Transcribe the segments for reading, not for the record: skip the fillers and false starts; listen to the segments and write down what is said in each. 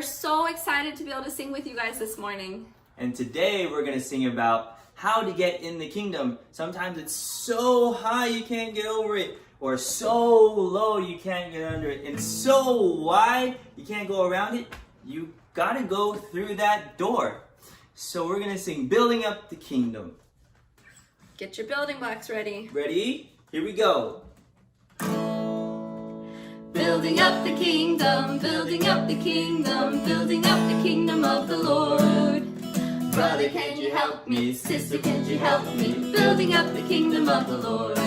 so excited to be able to sing with you guys this morning. And today we're going to sing about how to get in the kingdom. Sometimes it's so high you can't get over it, or so low you can't get under it, and so wide you can't go around it. You got to go through that door. So we're going to sing Building Up the Kingdom. Get your building blocks ready. Ready? Here we go. Building up the kingdom, building up the kingdom, building up the kingdom of the Lord. Brother, can you help me? Sister, can you help me? Building up the kingdom of the Lord.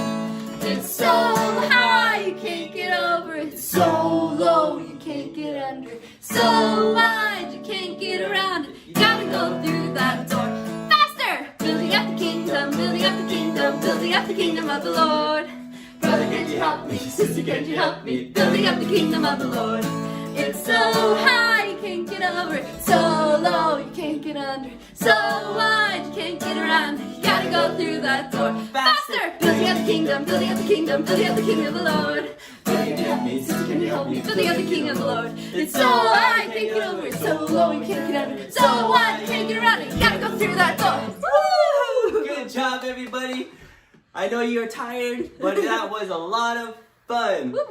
It's so high you can't get over it, it's so low you can't get under it, so wide you can't get around it. You gotta go through that door. Faster! Building up the kingdom, building up the kingdom, building up the kingdom of the Lord. Brother, can you help me? Sister, can you help me? Building up the kingdom of the Lord. It's so high you can't get over it, so low you can't get under it, so wide you can't get around it. You gotta go through that door. Faster! Building up the kingdom, building up the kingdom, building up the kingdom of the Lord. Brother, can you help me? Sister, can you help me? Building up the kingdom of the Lord. It's so high you can't get over it, so low you can't get under it, so wide you can't get around it. You gotta go through that door. Woo! Good job, everybody. I know you're tired, but that was a lot of fun. Woo woo!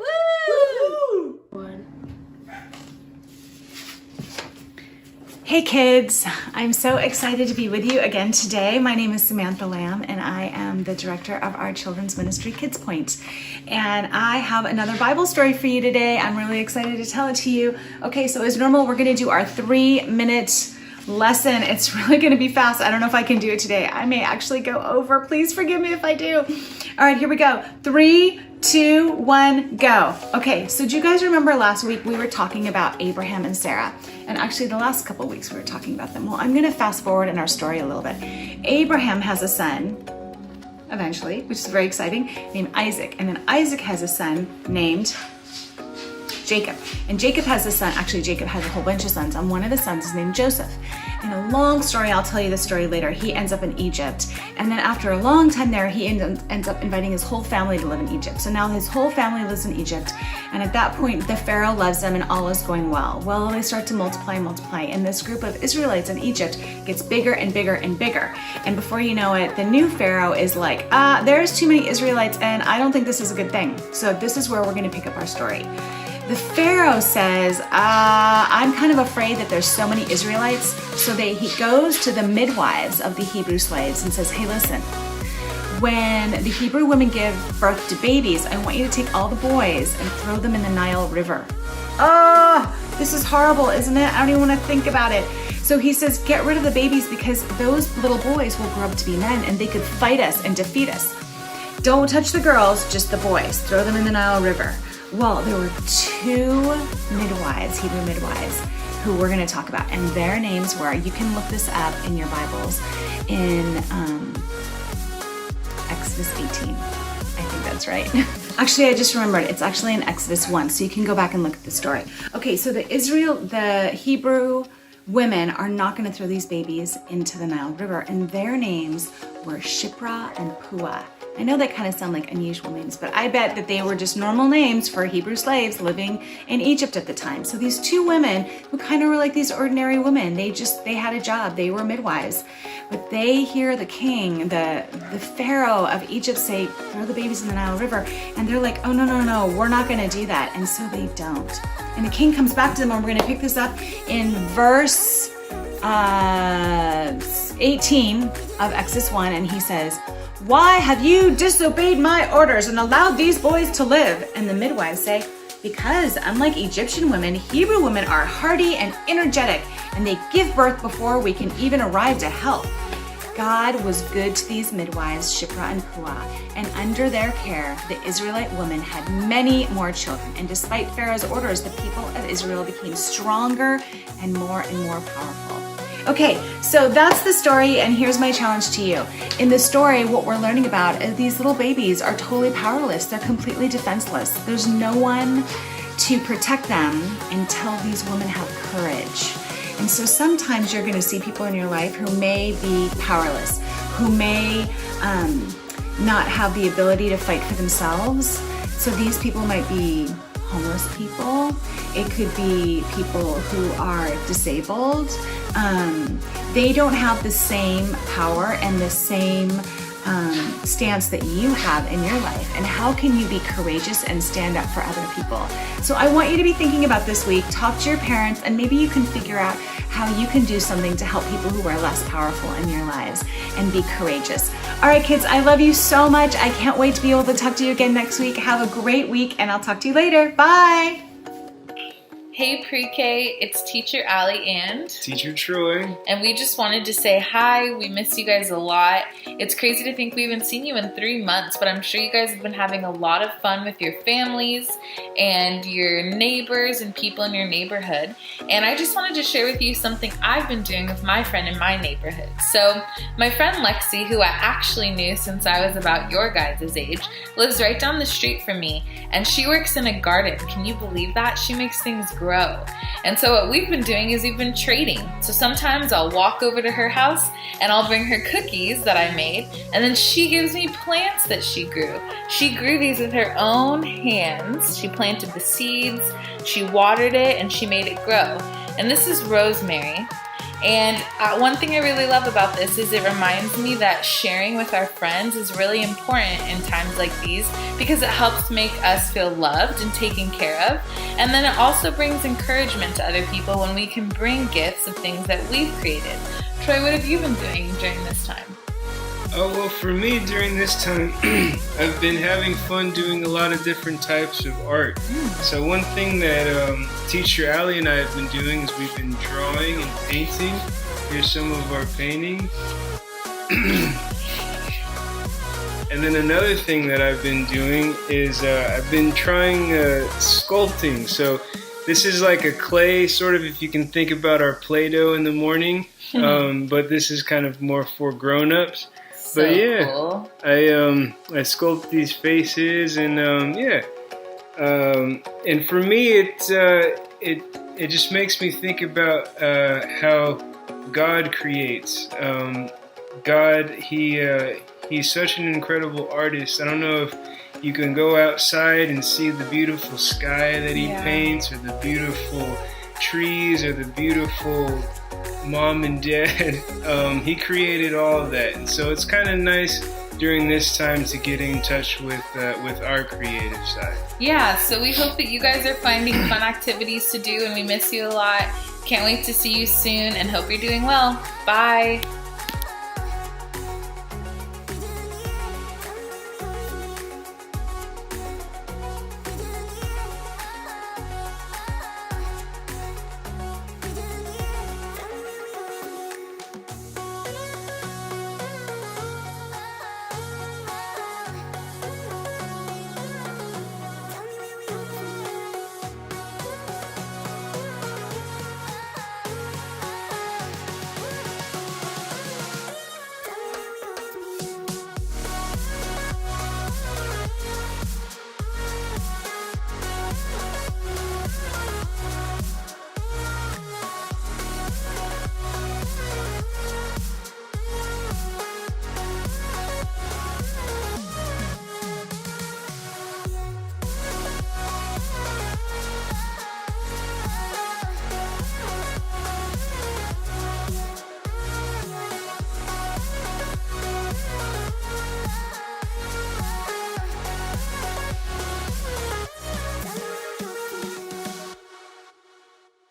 Hey kids, I'm so excited to be with you again today. My name is Samantha Lamb and I am the director of our children's ministry, Kids Point. And I have another Bible story for you today. I'm really excited to tell it to you. Okay, so as normal, we're gonna do our 3-minute lesson. It's really gonna be fast. I don't know if I can do it today. I may actually go over. Please forgive me if I do. All right, here we go. 3, 2, 1, go. Okay, so do you guys remember last week we were talking about Abraham and Sarah? And actually the last couple of weeks we were talking about them. Well, I'm gonna fast forward in our story a little bit. Abraham has a son, eventually, which is very exciting, named Isaac. And then Isaac has a son named Jacob. And Jacob has a son, actually Jacob has a whole bunch of sons, and one of the sons is named Joseph. In a long story, I'll tell you the story later, he ends up in Egypt. And then after a long time there, he ends up inviting his whole family to live in Egypt. So now his whole family lives in Egypt. And at that point, the Pharaoh loves them and all is going well. Well, they start to multiply, and this group of Israelites in Egypt gets bigger and bigger and bigger. And before you know it, the new Pharaoh is like, there's too many Israelites and I don't think this is a good thing. So this is where we're gonna pick up our story. The Pharaoh says, I'm kind of afraid that there's so many Israelites. So he goes to the midwives of the Hebrew slaves and says, hey, listen, when the Hebrew women give birth to babies, I want you to take all the boys and throw them in the Nile River. This is horrible, isn't it? I don't even want to think about it. So he says, get rid of the babies because those little boys will grow up to be men and they could fight us and defeat us. Don't touch the girls, just the boys. Throw them in the Nile River. Well, there were 2 midwives, Hebrew midwives, who we're going to talk about, and their names were, you can look this up in your Bibles, in Exodus 18. I think that's right. Actually, I just remembered, it's actually in Exodus 1, so you can go back and look at the story. Okay, so the Hebrew women are not going to throw these babies into the Nile River, and their names were Shiphrah and Puah. I know that kind of sound like unusual names, but I bet that they were just normal names for Hebrew slaves living in Egypt at the time. So these 2 women who kind of were like these ordinary women, they had a job, they were midwives. But they hear the king, the Pharaoh of Egypt say, throw the babies in the Nile River. And they're like, oh, no, we're not gonna do that. And so they don't. And the king comes back to them, and we're gonna pick this up in verse 18 of Exodus 1, and he says, why have you disobeyed my orders and allowed these boys to live? And the midwives say, because unlike Egyptian women, Hebrew women are hardy and energetic, and they give birth before we can even arrive to help. God was good to these midwives, Shiphrah and Puah, and under their care, the Israelite women had many more children. And despite Pharaoh's orders, the people of Israel became stronger and more powerful. Okay, so that's the story, and here's my challenge to you. In the story, what we're learning about is these little babies are totally powerless. They're completely defenseless. There's no one to protect them until these women have courage. And so sometimes you're gonna see people in your life who may be powerless, who may not have the ability to fight for themselves. So these people might be homeless people. it could be people who are disabled. They don't have the same power and the same stance that you have in your life. And how can you be courageous and stand up for other people? So I want you to be thinking about this week. Talk to your parents, and maybe you can figure out how you can do something to help people who are less powerful in your lives and be courageous. All right, kids, I love you so much. I can't wait to be able to talk to you again next week. Have a great week, and I'll talk to you later. Bye. Hey Pre-K, it's Teacher Allie and Teacher Troy. And we just wanted to say hi. We miss you guys a lot. It's crazy to think we haven't seen you in 3 months, but I'm sure you guys have been having a lot of fun with your families and your neighbors and people in your neighborhood. And I just wanted to share with you something I've been doing with my friend in my neighborhood. So my friend Lexi, who I actually knew since I was about your guys' age, lives right down the street from me, and she works in a garden. Can you believe that? She makes things grow. And so what we've been doing is we've been trading. So sometimes I'll walk over to her house and I'll bring her cookies that I made, and then she gives me plants that she grew. She grew these with her own hands. She planted the seeds, she watered it, and she made it grow. And this is rosemary. And one thing I really love about this is it reminds me that sharing with our friends is really important in times like these, because it helps make us feel loved and taken care of. And then it also brings encouragement to other people when we can bring gifts of things that we've created. Troy, what have you been doing during this time? Oh, well, for me during this time, I've been having fun doing a lot of different types of art. So one thing that Teacher Allie and I have been doing is we've been drawing and painting. Here's some of our paintings. And then another thing that I've been doing is I've been trying sculpting. So this is like a clay, sort of, if you can think about our Play-Doh in the morning, but this is kind of more for grown-ups. So But yeah, cool. I sculpt these faces, and and for me it just makes me think about how God creates. God, he's such an incredible artist. I don't know if you can go outside and see the beautiful sky that he paints, or the beautiful trees, or the beautiful mom and dad. He created all of that, and so it's kind of nice during this time to get in touch with our creative side. Yeah, so we hope that you guys are finding fun activities to do, and we miss you a lot. Can't wait to see you soon, and hope you're doing well. Bye.